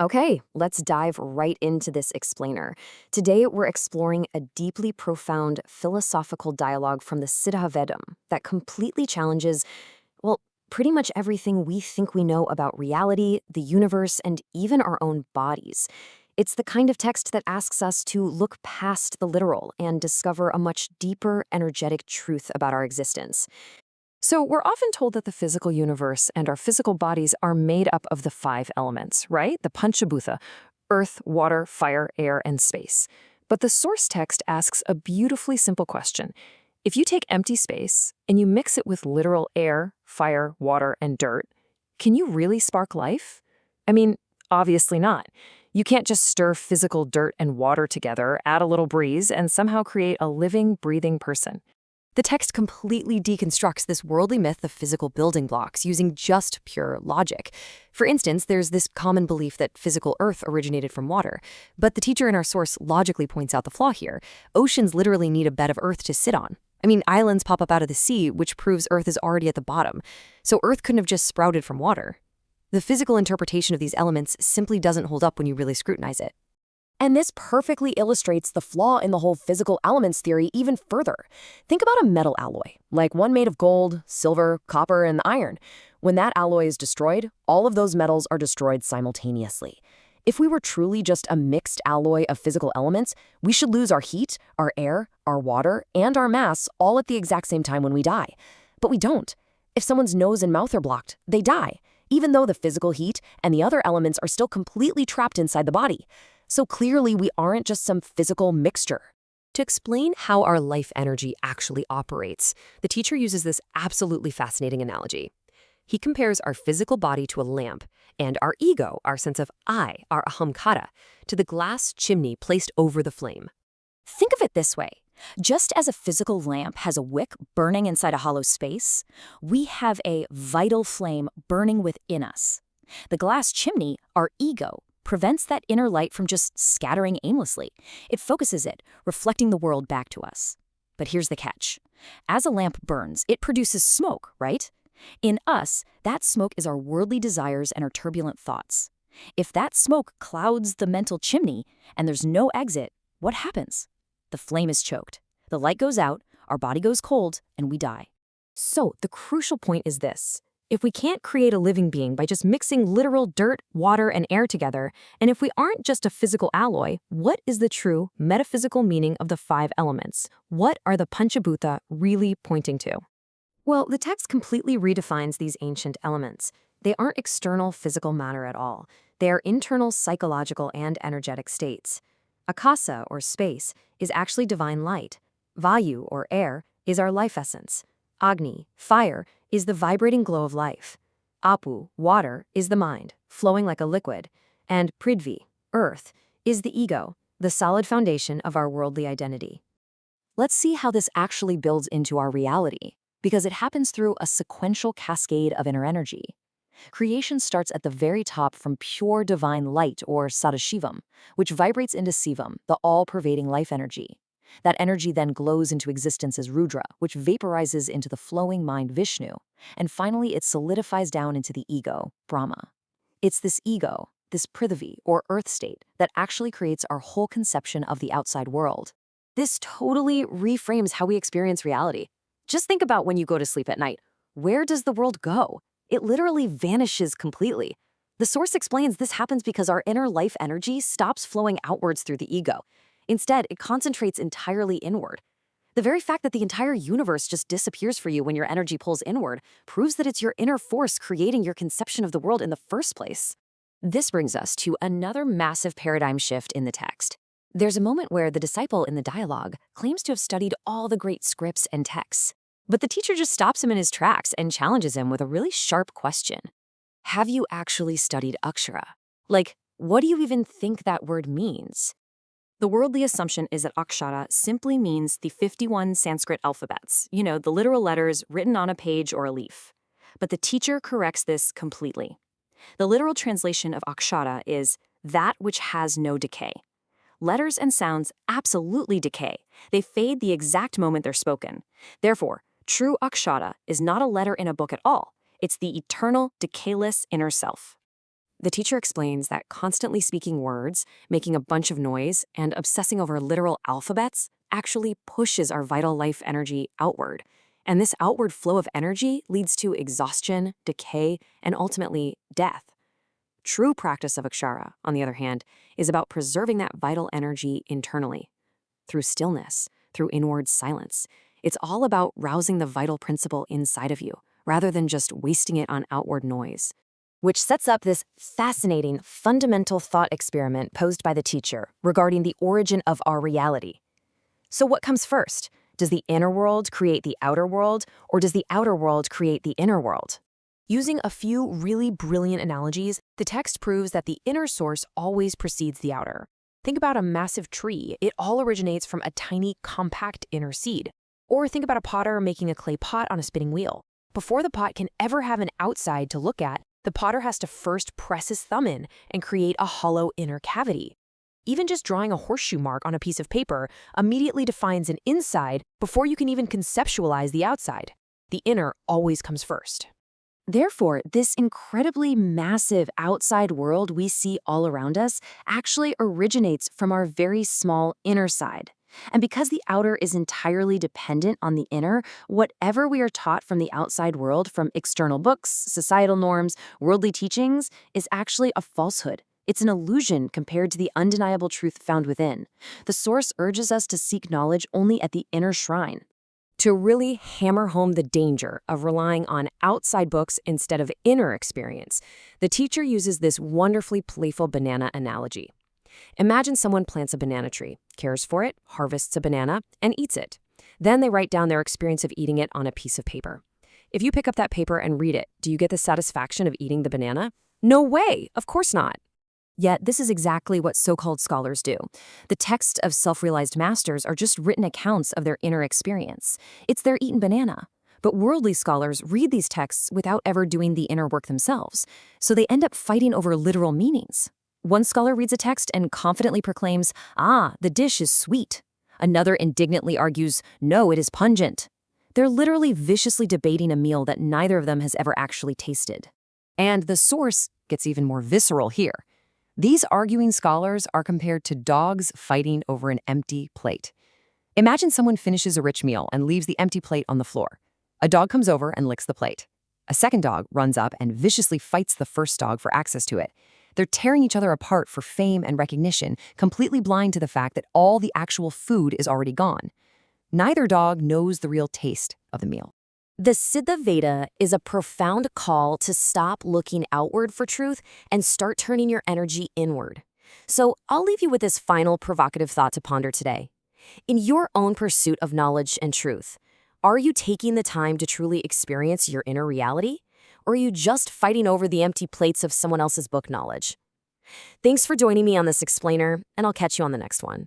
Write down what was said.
Okay, let's dive right into this explainer. Today, we're exploring a deeply profound philosophical dialogue from the Siddha Vedam that completely challenges, well, pretty much everything we think we know about reality, the universe, and even our own bodies. It's the kind of text that asks us to look past the literal and discover a much deeper, energetic truth about our existence. So, we're often told that the physical universe and our physical bodies are made up of the five elements, right? The Panchabhuta: earth, water, fire, air, and space. But the source text asks a beautifully simple question. If you take empty space and you mix it with literal air, fire, water, and dirt, can you really spark life? I mean, obviously not. You can't just stir physical dirt and water together, add a little breeze, and somehow create a living, breathing person. The text completely deconstructs this worldly myth of physical building blocks using just pure logic. For instance, there's this common belief that physical earth originated from water. But the teacher in our source logically points out the flaw here. Oceans literally need a bed of earth to sit on. I mean, islands pop up out of the sea, which proves earth is already at the bottom. So earth couldn't have just sprouted from water. The physical interpretation of these elements simply doesn't hold up when you really scrutinize it. And this perfectly illustrates the flaw in the whole physical elements theory even further. Think about a metal alloy, like one made of gold, silver, copper, and iron. When that alloy is destroyed, all of those metals are destroyed simultaneously. If we were truly just a mixed alloy of physical elements, we should lose our heat, our air, our water, and our mass all at the exact same time when we die. But we don't. If someone's nose and mouth are blocked, they die, even though the physical heat and the other elements are still completely trapped inside the body. So clearly, we aren't just some physical mixture. To explain how our life energy actually operates, the teacher uses this absolutely fascinating analogy. He compares our physical body to a lamp and our ego, our sense of I, our ahamkara, to the glass chimney placed over the flame. Think of it this way. Just as a physical lamp has a wick burning inside a hollow space, we have a vital flame burning within us. The glass chimney, our ego, prevents that inner light from just scattering aimlessly. It focuses it, reflecting the world back to us. But here's the catch. As a lamp burns, it produces smoke, right? In us, that smoke is our worldly desires and our turbulent thoughts. If that smoke clouds the mental chimney and there's no exit, what happens? The flame is choked. The light goes out, our body goes cold, and we die. So, the crucial point is this. If we can't create a living being by just mixing literal dirt, water, and air together, and if we aren't just a physical alloy, what is the true metaphysical meaning of the five elements? What are the Panchabhuta really pointing to? Well, the text completely redefines these ancient elements. They aren't external physical matter at all. They are internal psychological and energetic states. Akasa, or space, is actually divine light. Vayu, or air, is our life essence. Agni, fire, is the vibrating glow of life. Apu, water, is the mind, flowing like a liquid. And Prithvi, earth, is the ego, the solid foundation of our worldly identity. Let's see how this actually builds into our reality, because it happens through a sequential cascade of inner energy. Creation starts at the very top from pure divine light, or Sadashivam, which vibrates into Sivam, the all-pervading life energy. That energy then glows into existence as Rudra, which vaporizes into the flowing mind Vishnu, and finally it solidifies down into the ego, Brahma. It's this ego, this Prithvi, or earth state, that actually creates our whole conception of the outside world. This totally reframes how we experience reality. Just think about when you go to sleep at night. Where does the world go? It literally vanishes completely. The source explains this happens because our inner life energy stops flowing outwards through the ego. Instead, it concentrates entirely inward. The very fact that the entire universe just disappears for you when your energy pulls inward proves that it's your inner force creating your conception of the world in the first place. This brings us to another massive paradigm shift in the text. There's a moment where the disciple in the dialogue claims to have studied all the great scripts and texts, but the teacher just stops him in his tracks and challenges him with a really sharp question. Have you actually studied Akshara? Like, what do you even think that word means? The worldly assumption is that Akshara simply means the 51 Sanskrit alphabets, the literal letters written on a page or a leaf. But the teacher corrects this completely. The literal translation of Akshara is that which has no decay. Letters and sounds absolutely decay. They fade the exact moment they're spoken. Therefore, true Akshara is not a letter in a book at all. It's the eternal, decayless inner self. The teacher explains that constantly speaking words, making a bunch of noise, and obsessing over literal alphabets actually pushes our vital life energy outward. And this outward flow of energy leads to exhaustion, decay, and ultimately death. True practice of akshara, on the other hand, is about preserving that vital energy internally. Through stillness, through inward silence. It's all about rousing the vital principle inside of you, rather than just wasting it on outward noise. Which sets up this fascinating, fundamental thought experiment posed by the teacher regarding the origin of our reality. So what comes first? Does the inner world create the outer world, or does the outer world create the inner world? Using a few really brilliant analogies, the text proves that the inner source always precedes the outer. Think about a massive tree. It all originates from a tiny, compact inner seed. Or think about a potter making a clay pot on a spinning wheel. Before the pot can ever have an outside to look at, the potter has to first press his thumb in and create a hollow inner cavity. Even just drawing a horseshoe mark on a piece of paper immediately defines an inside before you can even conceptualize the outside. The inner always comes first. Therefore, this incredibly massive outside world we see all around us actually originates from our very small inner side. And because the outer is entirely dependent on the inner, whatever we are taught from the outside world, from external books, societal norms, worldly teachings, is actually a falsehood. It's an illusion compared to the undeniable truth found within. The source urges us to seek knowledge only at the inner shrine. To really hammer home the danger of relying on outside books instead of inner experience, the teacher uses this wonderfully playful banana analogy. Imagine someone plants a banana tree, cares for it, harvests a banana, and eats it. Then they write down their experience of eating it on a piece of paper. If you pick up that paper and read it, do you get the satisfaction of eating the banana? No way! Of course not. Yet this is exactly what so-called scholars do. The texts of self-realized masters are just written accounts of their inner experience. It's their eaten banana. But worldly scholars read these texts without ever doing the inner work themselves, so they end up fighting over literal meanings. One scholar reads a text and confidently proclaims, "Ah, the dish is sweet." Another indignantly argues, "No, it is pungent." They're literally viciously debating a meal that neither of them has ever actually tasted. And the source gets even more visceral here. These arguing scholars are compared to dogs fighting over an empty plate. Imagine someone finishes a rich meal and leaves the empty plate on the floor. A dog comes over and licks the plate. A second dog runs up and viciously fights the first dog for access to it. They're tearing each other apart for fame and recognition, completely blind to the fact that all the actual food is already gone. Neither dog knows the real taste of the meal. The Siddha Veda is a profound call to stop looking outward for truth and start turning your energy inward. So I'll leave you with this final provocative thought to ponder today. In your own pursuit of knowledge and truth, are you taking the time to truly experience your inner reality? Or are you just fighting over the empty plates of someone else's book knowledge? Thanks for joining me on this explainer, and I'll catch you on the next one.